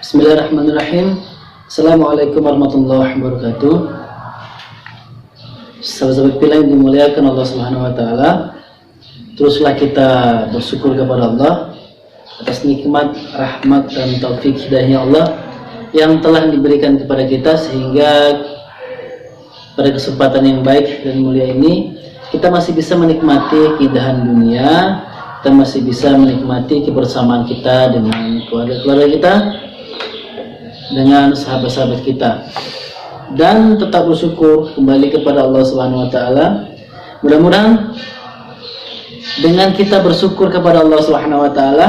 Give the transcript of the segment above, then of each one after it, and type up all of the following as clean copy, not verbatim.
Bismillahirrahmanirrahim. Assalamualaikum warahmatullahi wabarakatuh. Sahabat-sahabat pilih yang dimuliakan Allah Subhanahu wa taala, teruslah kita bersyukur kepada Allah atas nikmat, rahmat dan taufik hidayahnya Allah yang telah diberikan kepada kita, sehingga pada kesempatan yang baik dan mulia ini kita masih bisa menikmati keindahan dunia, kita masih bisa menikmati kebersamaan kita dengan keluarga-keluarga kita, dengan sahabat-sahabat kita, dan tetap bersyukur kembali kepada Allah Subhanahu wa taala. Mudah-mudahan dengan kita bersyukur kepada Allah Subhanahu wa taala,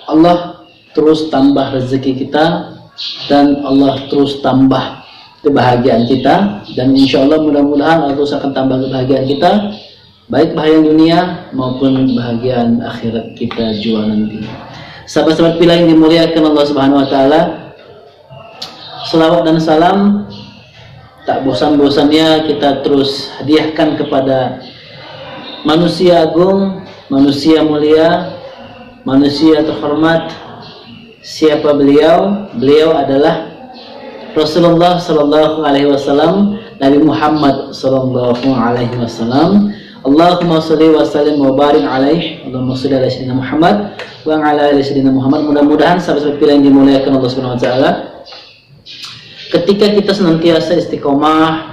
Allah terus tambah rezeki kita dan Allah terus tambah kebahagiaan kita, dan insya Allah mudah-mudahan Allah terus akan tambah kebahagiaan kita, baik bahagian dunia maupun bahagian akhirat kita jua nanti. Sahabat-sahabat pilih yang dimuliakan Allah Subhanahu wa taala, selawat dan salam tak bosan-bosannya kita terus hadiahkan kepada manusia agung, manusia mulia, manusia terhormat. Siapa beliau? Beliau adalah Rasulullah Sallallahu Alaihi Wasallam, Nabi Muhammad Sallallahu Alaihi Wasallam. Allahumma sholli wa sallim wa barik alaihi. Allahumma sholli ala sayyidina Muhammad wa ala ali sayyidina Muhammad. Mudah-mudahan sahabat-sahabat pilihan dimuliakan Allah Subhanahu wa taala, ketika kita senantiasa istiqomah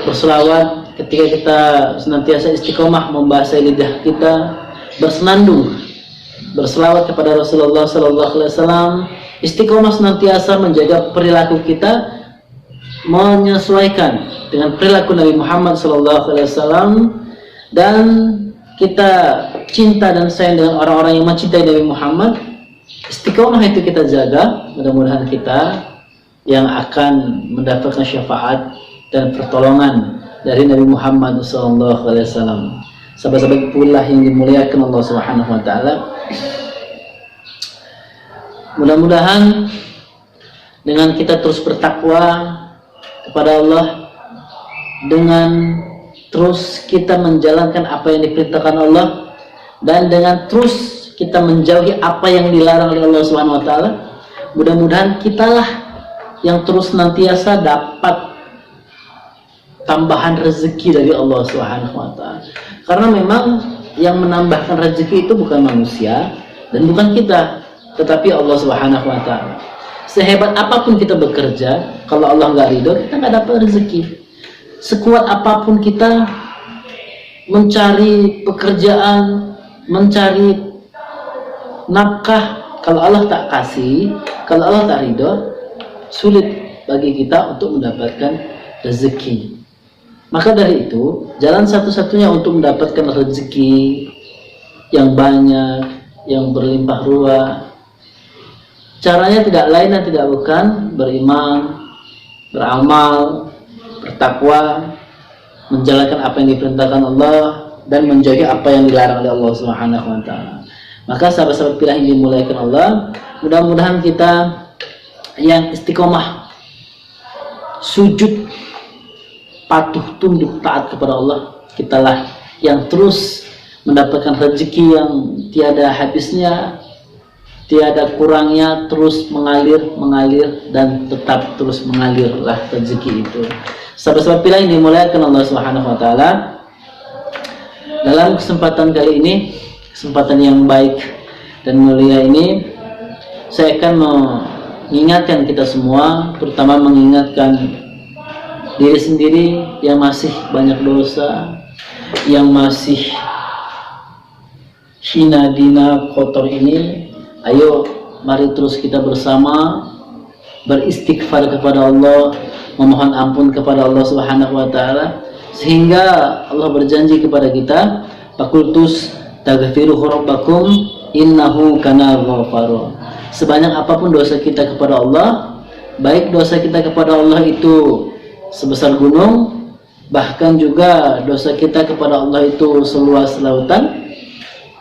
berselawat, ketika kita senantiasa istiqomah membasahi lidah kita, bersenandung berselawat kepada Rasulullah Sallallahu Alaihi Wasallam, istiqomah senantiasa menjaga perilaku kita menyesuaikan dengan perilaku Nabi Muhammad Sallallahu Alaihi Wasallam, dan kita cinta dan sayang dengan orang-orang yang mencintai Nabi Muhammad. Istiqomah itu kita jaga, mudah-mudahan kita yang akan mendapatkan syafaat dan pertolongan dari Nabi Muhammad SAW. Sahabat-sahabat pula yang dimuliakan Allah Subhanahu wa taala, mudah-mudahan dengan kita terus bertakwa kepada Allah, dengan terus kita menjalankan apa yang diperintahkan Allah, dan dengan terus kita menjauhi apa yang dilarang oleh Allah Subhanahu wa taala, mudah-mudahan kitalah yang terus nantiasa dapat tambahan rezeki dari Allah Subhanahu wa taala. Karena memang yang menambahkan rezeki itu bukan manusia dan bukan kita, tetapi Allah Subhanahu wa taala. Sehebat apapun kita bekerja, kalau Allah nggak ridho, kita nggak dapat rezeki. Sekuat apapun kita mencari pekerjaan, mencari nafkah, kalau Allah tak kasih, kalau Allah tak ridho, sulit bagi kita untuk mendapatkan rezeki. Maka dari itu, jalan satu-satunya untuk mendapatkan rezeki yang banyak, yang berlimpah ruah, caranya tidak lain dan tidak bukan beriman, beramal, bertakwa, menjalankan apa yang diperintahkan Allah, dan menjauhi apa yang dilarang oleh Allah Subhanahu wa taala. Maka sahabat-sahabat pilihan yang dimuliakan Allah, mudah-mudahan kita yang istiqomah sujud, patuh tunduk taat kepada Allah, kitalah yang terus mendapatkan rezeki yang tiada habisnya, tiada kurangnya, terus mengalir dan tetap terus mengalirlah rezeki itu. Sahabat-sahabat pilihan yang dimuliakan Allah Subhanahu wa taala, dalam kesempatan kali ini, kesempatan yang baik dan mulia ini, saya akan mengingatkan kita semua, terutama mengingatkan diri sendiri yang masih banyak dosa, yang masih hina dina kotor ini. Ayo mari terus kita bersama beristighfar kepada Allah, memohon ampun kepada Allah Subhanahu wa taala, sehingga Allah berjanji kepada kita, faqultus taghfiru rabbakum innahu kana ghafara. Sebanyak apapun dosa kita kepada Allah, baik dosa kita kepada Allah itu sebesar gunung, bahkan juga dosa kita kepada Allah itu seluas lautan,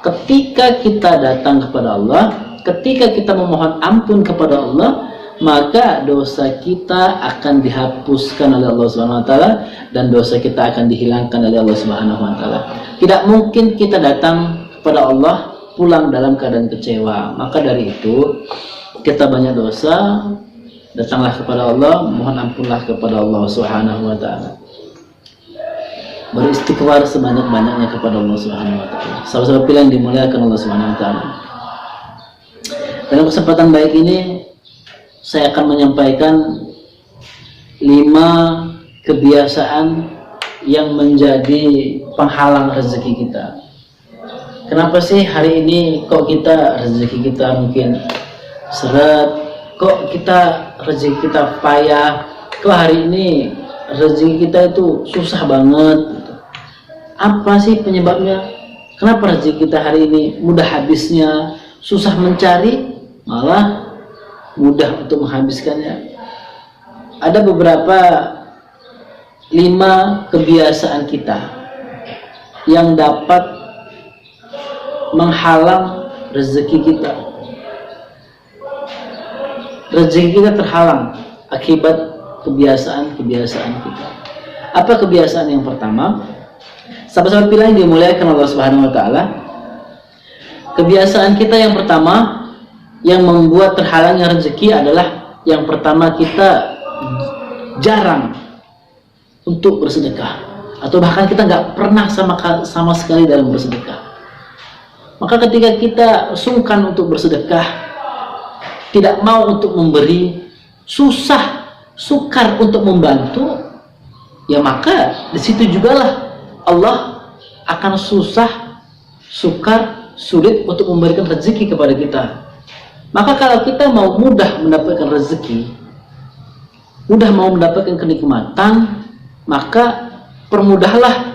ketika kita datang kepada Allah, ketika kita memohon ampun kepada Allah, maka dosa kita akan dihapuskan oleh Allah Subhanahu wa taala, dan dosa kita akan dihilangkan oleh Allah Subhanahu wa taala. Tidak mungkin kita datang kepada Allah pulang dalam keadaan kecewa. Maka dari itu, kita banyak dosa, datanglah kepada Allah, mohon ampunlah kepada Allah Subhanahu wa taala. Beristighfar sebanyak-banyaknya kepada Allah Subhanahu wa taala. Sahabat-sahabat pilihan yang dimuliakan Allah Subhanahu wa taala. Dalam kesempatan baik ini saya akan menyampaikan 5 kebiasaan yang menjadi penghalang rezeki kita. Kenapa sih hari ini kok kita rezeki kita mungkin seret, kok kita rezeki kita payah, kok hari ini rezeki kita itu susah banget. Apa sih penyebabnya? Kenapa rezeki kita hari ini mudah habisnya, susah mencari, malah mudah untuk menghabiskannya? Ada beberapa 5 kebiasaan kita yang dapat menghalang rezeki kita. Rezeki kita terhalang akibat kebiasaan-kebiasaan kita. Apa kebiasaan yang pertama? Sahabat-sahabat pilihan yang dimuliakan Allah Subhanahu wa taala. Kebiasaan kita yang pertama yang membuat terhalangnya rezeki adalah yang pertama, kita jarang untuk bersedekah, atau bahkan kita nggak pernah sama sekali dalam bersedekah. Maka ketika kita sungkan untuk bersedekah, tidak mau untuk memberi, sukar untuk membantu, ya maka di situ jugalah Allah akan sukar, sulit untuk memberikan rezeki kepada kita. Maka kalau kita mau mudah mendapatkan rezeki, mudah mau mendapatkan kenikmatan, maka permudahlah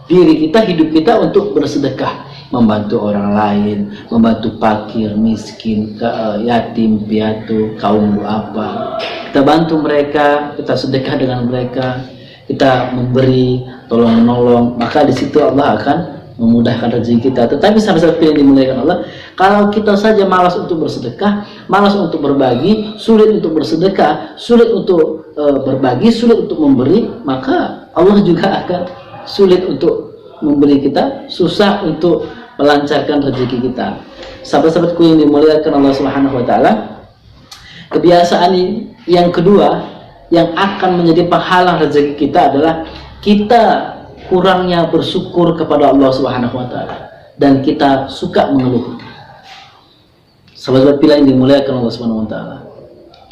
diri kita, hidup kita untuk bersedekah, membantu orang lain, membantu fakir, miskin, yatim, piatu, kaum duafa. Kita bantu mereka, kita sedekah dengan mereka, kita memberi, tolong menolong, maka di situ Allah akan memudahkan rezeki kita. Tetapi sahabat-sahabat yang dimuliakan Allah, kalau kita saja malas untuk bersedekah, malas untuk berbagi, sulit untuk bersedekah, sulit untuk berbagi, sulit untuk memberi, maka Allah juga akan sulit untuk memberi kita, susah untuk melancarkan rezeki kita. Sahabat-sahabatku yang dimuliakan Allah Subhanahu wa taala, kebiasaan yang kedua yang akan menjadi penghalang rezeki kita adalah kita kurangnya bersyukur kepada Allah Subhanahu wa taala, dan kita suka mengeluh. Sahabat-sahabat pilihan yang dimuliakan Allah Subhanahu wa taala,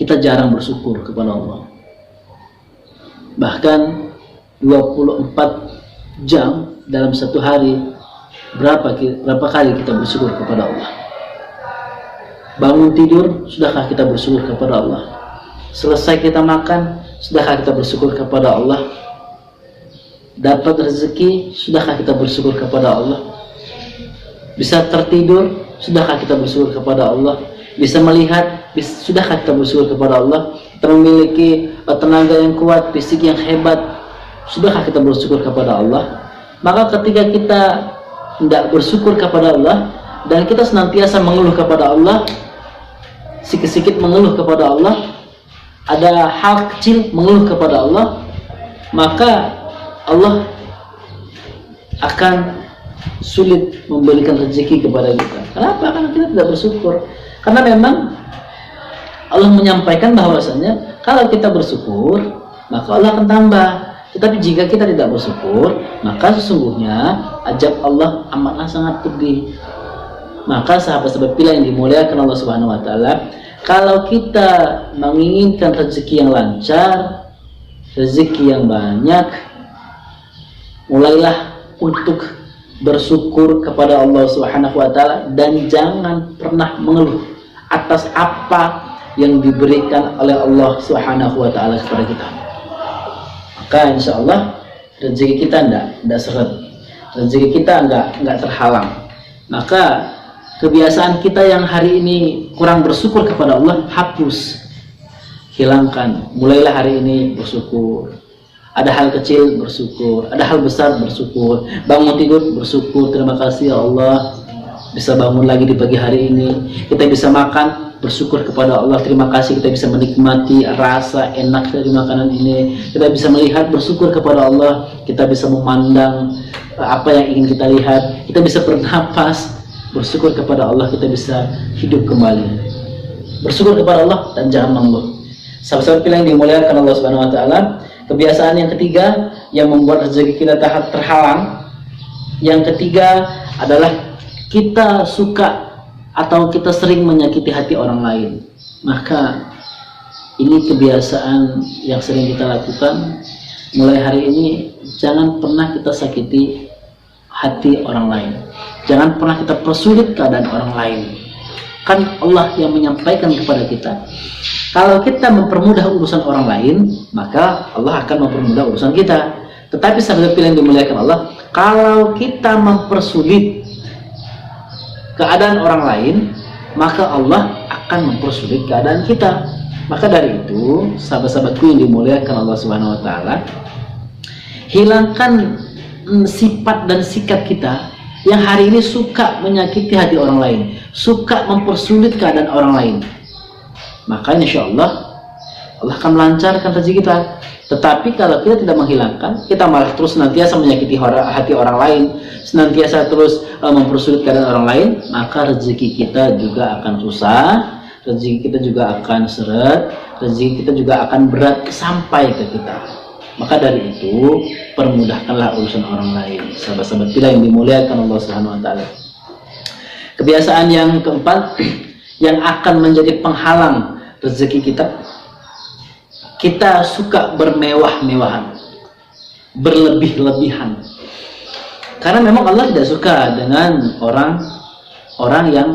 kita jarang bersyukur kepada Allah. Bahkan 24 jam dalam satu hari, berapa kali kita bersyukur kepada Allah? Bangun tidur, sudahkah kita bersyukur kepada Allah? Selesai kita makan, sudahkah kita bersyukur kepada Allah? Dapat rezeki, sudahkah kita bersyukur kepada Allah? Bisa tertidur, sudahkah kita bersyukur kepada Allah? Bisa melihat, sudahkah kita bersyukur kepada Allah? Kita memiliki tenaga yang kuat, fisik yang hebat, sudahkah kita bersyukur kepada Allah? Maka ketika kita tidak bersyukur kepada Allah dan kita senantiasa mengeluh kepada Allah, sikit-sikit mengeluh kepada Allah, ada hal kecil mengeluh kepada Allah, maka Allah akan sulit memberikan rezeki kepada kita. Kenapa? Karena kita tidak bersyukur. Karena memang Allah menyampaikan bahwasanya kalau kita bersyukur, maka Allah akan tambah. Tetapi jika kita tidak bersyukur, maka sesungguhnya azab Allah amatlah sangat pedih. Maka sahabat-sahabat pilihan yang dimuliakan Allah Subhanahu wa taala, kalau kita menginginkan rezeki yang lancar, rezeki yang banyak, mulailah untuk bersyukur kepada Allah Subhanahu wa taala dan jangan pernah mengeluh atas apa yang diberikan oleh Allah Subhanahu wa taala kepada kita. Maka insya Allah rezeki kita tidak seret, rezeki kita enggak terhalang. Maka kebiasaan kita yang hari ini kurang bersyukur kepada Allah, hapus, hilangkan. Mulailah hari ini bersyukur. Ada hal kecil bersyukur, ada hal besar bersyukur. Bangun tidur bersyukur, terima kasih ya Allah bisa bangun lagi di pagi hari ini. Kita bisa makan, bersyukur kepada Allah, terima kasih kita bisa menikmati rasa enak dari makanan ini. Kita bisa melihat, bersyukur kepada Allah, kita bisa memandang apa yang ingin kita lihat, kita bisa bernapas, bersyukur kepada Allah, kita bisa hidup kembali. bersyukur kepada Allah dan jangan mengeluh. Sahabat-sahabat yang dimuliakan Allah Subhanahu wa taala, kebiasaan yang ketiga yang membuat rezeki kita terhalang, yang ketiga adalah kita suka atau kita sering menyakiti hati orang lain. Maka ini kebiasaan yang sering kita lakukan. Mulai hari ini jangan pernah kita sakiti hati orang lain. Jangan pernah kita persulit keadaan orang lain. Kan Allah yang menyampaikan kepada kita, kalau kita mempermudah urusan orang lain, maka Allah akan mempermudah urusan kita. Tetapi sahabat yang dimuliakan Allah, kalau kita mempersulit keadaan orang lain, maka Allah akan mempersulit keadaan kita. Maka dari itu, sahabat-sahabatku yang dimuliakan Allah Subhanahu wa taala, hilangkan sifat dan sikap kita yang hari ini suka menyakiti hati orang lain, suka mempersulit keadaan orang lain. Maka insya Allah akan melancarkan rezeki kita. Tetapi kalau kita tidak menghilangkan, kita malah terus senantiasa menyakiti hati orang lain, senantiasa terus mempersulit keadaan orang lain, maka rezeki kita juga akan susah, rezeki kita juga akan seret, rezeki kita juga akan berat sampai ke kita. Maka dari itu, permudahkanlah urusan orang lain. Sahabat-sahabat kita yang dimuliakan Allah Subhanahu wa taala. Kebiasaan yang keempat yang akan menjadi penghalang rezeki kita, kita suka bermewah-mewahan, berlebih-lebihan. Karena memang Allah tidak suka dengan orang yang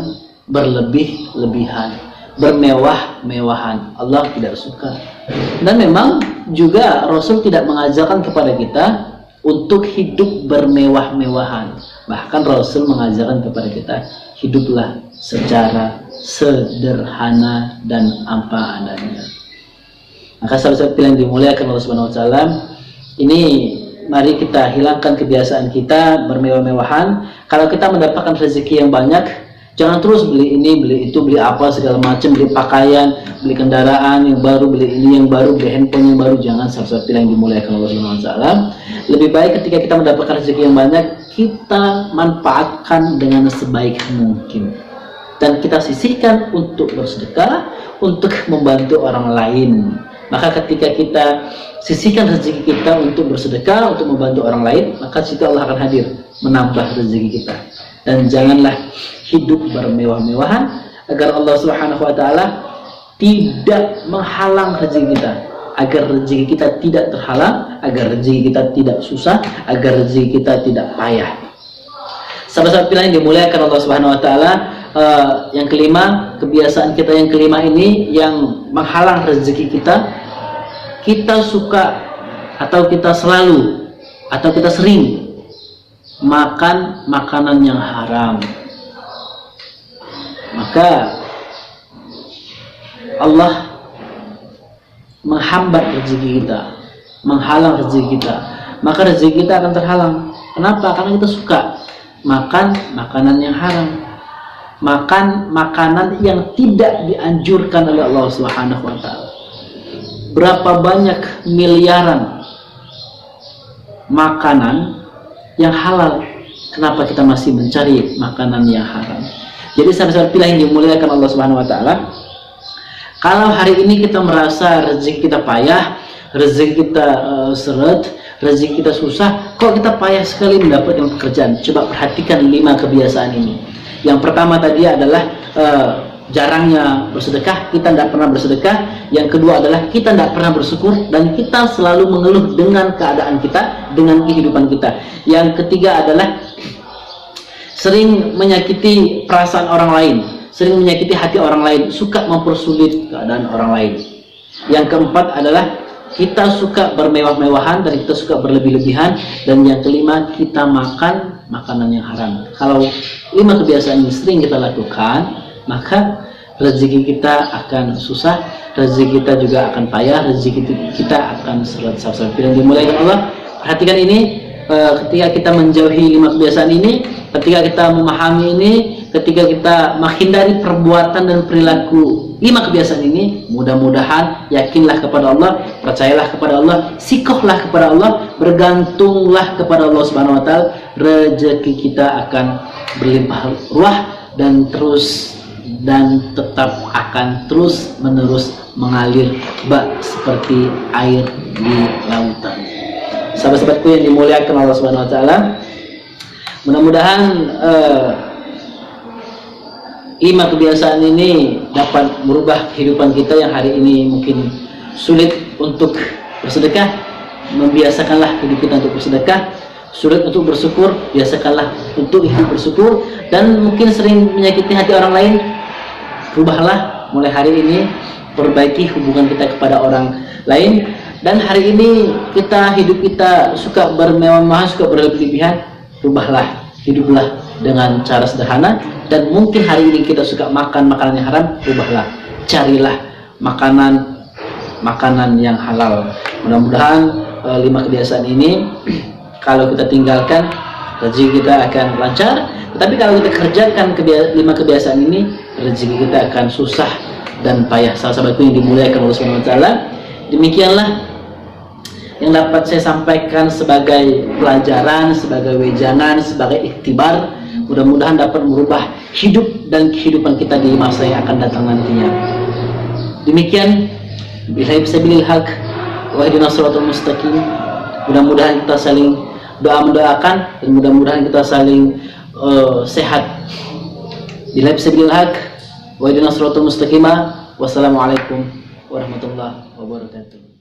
berlebih-lebihan, bermewah-mewahan. Allah tidak suka. Dan memang juga Rasul tidak mengajarkan kepada kita untuk hidup bermewah-mewahan. Bahkan Rasul mengajarkan kepada kita, hiduplah secara sederhana dan apa adanya. Maka sahabat-sahabat yang dimuliakan Allah Subhanahu wa taala, ini mari kita hilangkan kebiasaan kita bermewah-mewahan. Kalau kita mendapatkan rezeki yang banyak, jangan terus beli ini, beli itu, beli apa segala macam, beli pakaian, beli kendaraan yang baru, beli ini yang baru, beli handphone yang baru. Jangan, sahabat-sahabat yang dimuliakan Allah Subhanahu wa taala. Lebih baik ketika kita mendapatkan rezeki yang banyak, kita manfaatkan dengan sebaik mungkin. Dan kita sisihkan untuk bersedekah, untuk membantu orang lain. Maka ketika kita sisihkan rezeki kita untuk bersedekah, untuk membantu orang lain, maka situ Allah akan hadir menambah rezeki kita. Dan janganlah hidup bermewah-mewahan, agar Allah Subhanahu wa taala tidak menghalang rezeki kita, agar rezeki kita tidak terhalang, agar rezeki kita tidak susah, agar rezeki kita tidak payah. Sahabat-sahabat yang dimuliakan Allah Subhanahu wa taala, yang kelima, kebiasaan kita yang kelima ini yang menghalang rezeki kita, kita suka atau kita selalu atau kita sering makan makanan yang haram. Maka Allah menghambat rezeki kita, menghalang rezeki kita, maka rezeki kita akan terhalang. Kenapa? Karena kita suka makan makanan yang haram, makan makanan yang tidak dianjurkan oleh Allah Subhanahu wa taala. Berapa banyak miliaran makanan yang halal, kenapa kita masih mencari makanan yang haram? Jadi sahabat-sahabat yang dimuliakan Allah Subhanahu wa taala, kalau hari ini kita merasa rezeki kita payah, rezeki kita seret, rezeki kita susah, kok kita payah sekali mendapatkan pekerjaan? Coba perhatikan 5 kebiasaan ini. Yang pertama tadi adalah jarangnya bersedekah, kita tidak pernah bersedekah. Yang kedua adalah kita tidak pernah bersyukur, dan kita selalu mengeluh dengan keadaan kita, dengan kehidupan kita. Yang ketiga adalah sering menyakiti perasaan orang lain, sering menyakiti hati orang lain, suka mempersulit keadaan orang lain. Yang keempat adalah kita suka bermewah-mewahan dan kita suka berlebih-lebihan. Dan yang kelima, kita makan makanan yang haram. Kalau 5 kebiasaan ini sering kita lakukan, maka rezeki kita akan susah, rezeki kita juga akan payah, rezeki kita akan seret. Sahabat yang dimuliakan Allah, perhatikan ini. Ketika kita menjauhi 5 kebiasaan ini, ketika kita memahami ini, ketika kita menghindari perbuatan dan perilaku 5 kebiasaan ini, mudah-mudahan yakinlah kepada Allah, percayalah kepada Allah, sikohlah kepada Allah, bergantunglah kepada Allah Subhanahu wa taala, rezeki kita akan berlimpah ruah dan terus dan tetap akan terus menerus mengalir bak seperti air di lautan. Sahabat-sahabatku yang dimuliakan Allah Subhanahu wa taala, mudah-mudahan 5 kebiasaan ini dapat merubah kehidupan kita yang hari ini mungkin sulit untuk bersedekah. Membiasakanlah hidup kita untuk bersedekah. Sulit untuk bersyukur, biasakanlah untuk hidup bersyukur. Dan mungkin sering menyakiti hati orang lain, rubahlah mulai hari ini, perbaiki hubungan kita kepada orang lain. Dan hari ini hidup kita suka bermewah-mewahan, suka berlebihan, rubahlah, hiduplah dengan cara sederhana. Dan mungkin hari ini kita suka makan makanan yang haram, rubahlah, carilah makanan yang halal. Mudah-mudahan 5 kebiasaan ini kalau kita tinggalkan, rezeki kita akan lancar. Tetapi kalau kita kerjakan 5 kebiasaan ini, rezeki kita akan susah dan payah. Sahabat-sahabatku yang dimuliakan Allah Subhanahu wa taala, demikianlah yang dapat saya sampaikan sebagai pelajaran, sebagai wejangan, sebagai iktibar. Mudah-mudahan dapat merubah hidup dan kehidupan kita di masa yang akan datang nantinya. Demikian, billahi fisabilil haq wa ihdinas shiratal mustaqim. Mudah-mudahan kita saling mendoakan dan mudah-mudahan kita saling sehat. Billahi fisabilil haq wa ihdinas shiratal mustaqim. Wassalamualaikum warahmatullahi wabarakatuh.